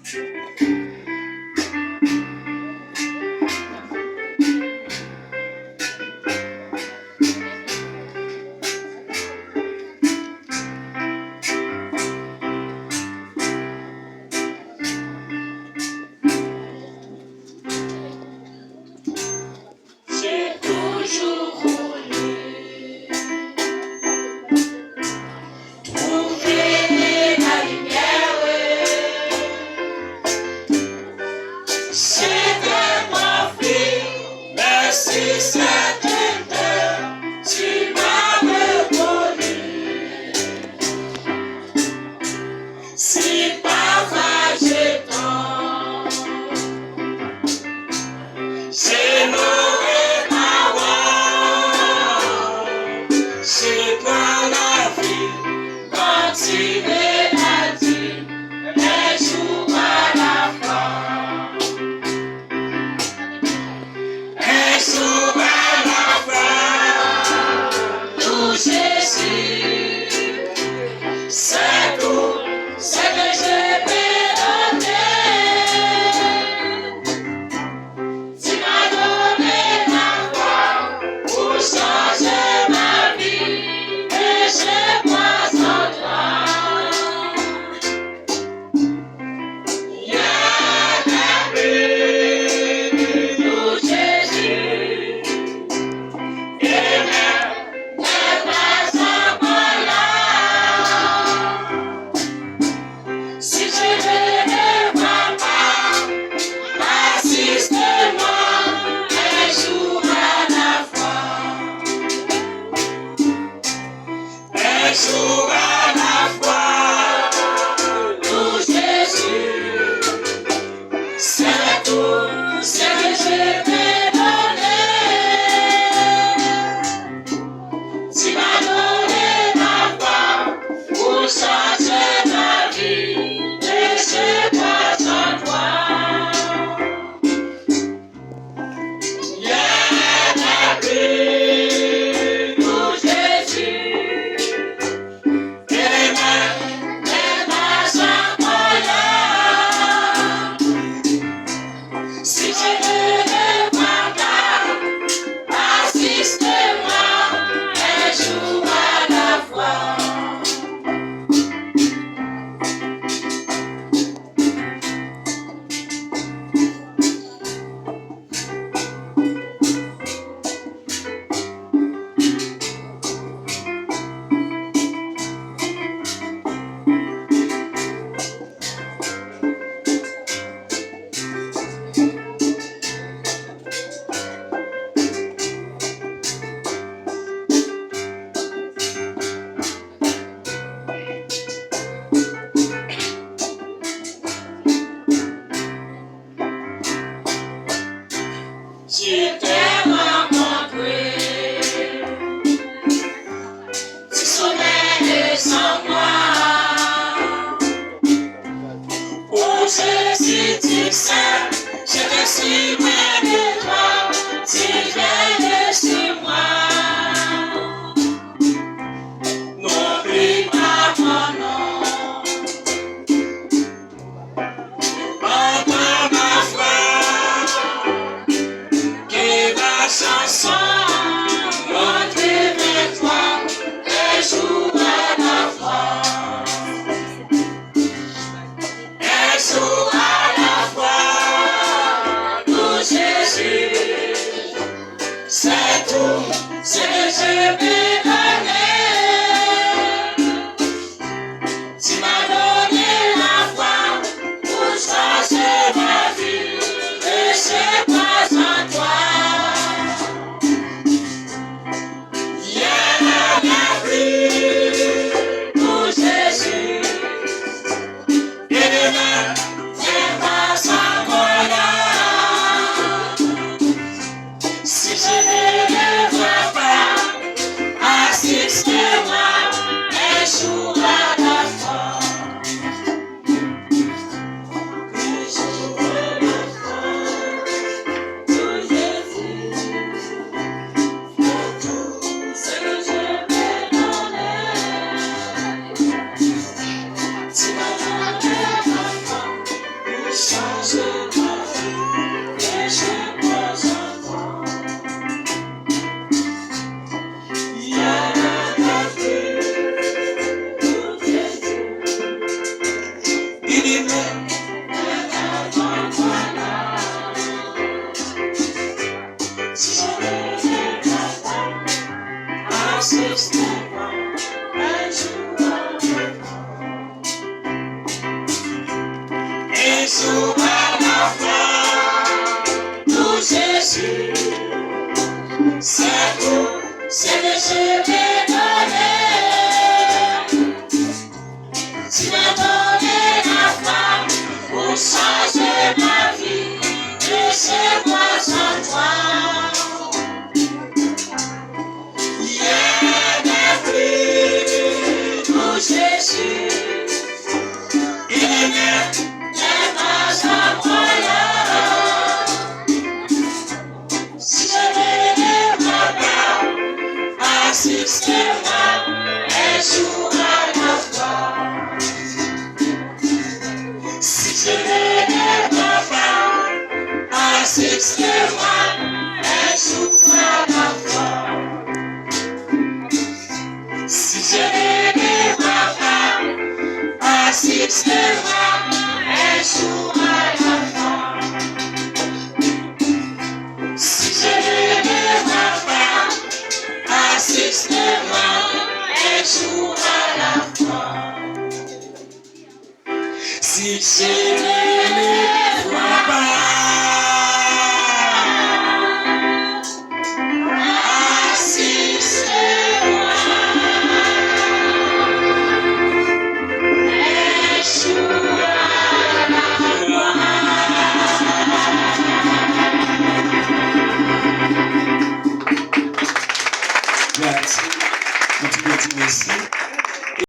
J'ai toujours voulu trouver la lumière. C'était ma fille, mais si c'était tu m'as reconnu. Si parfois je tombe, j'ai n'aurai pas voir. J'ai pas la vie, continuer à dire un jour à la fois. Un jour à la fois, tout Jésus, c'est tout ce que je peux donner. Tu m'as donné la foi pour changer ma vie et je crois en toi. Tout Jésus, et même pas encore là. Si je ne le vois pas, assiste-moi un jour à la fois. Un jour à la fois, tout Jésus, c'est tout ce que je peux donner. Tu m'as donné la foi pour changer ma vie et je crois en toi. Tout Jésus, et même pas encore là. Si je ne le vois pas, assiste-moi un jour à la fois. Je t'ai rencontré, tu sommeilles sans moi. Oh Jésus, tu sais, je te suis près de toi, tu veilles sur moi. N'oublie pas mon nom, entends ma voix, que ma chanson monte vers toi un jour à la fois. Un jour à la fois, tout Jésus, Il ne si je ne l'ai pas, assiste-moi un jour et sous ma foi, tout Jésus, c'est tout, c'est que je vais donner. Tu m'as donné la femme pour changer ma vie, et c'est moi sans toi. Il n'est plus tout Jésus, il n'est pas incroyable. Si je ne vois pas, assiste-moi un jour à la fois. Si je ne vois pas, assiste-moi un jour à la fois. Si je ne vois pas, assiste-moi un jour à la fois. Si je ne vois pas, assiste-moi un jour à la fois. Si je ne vois pas, assiste-moi un jour à la fois. Grazie, non ti pensi messi?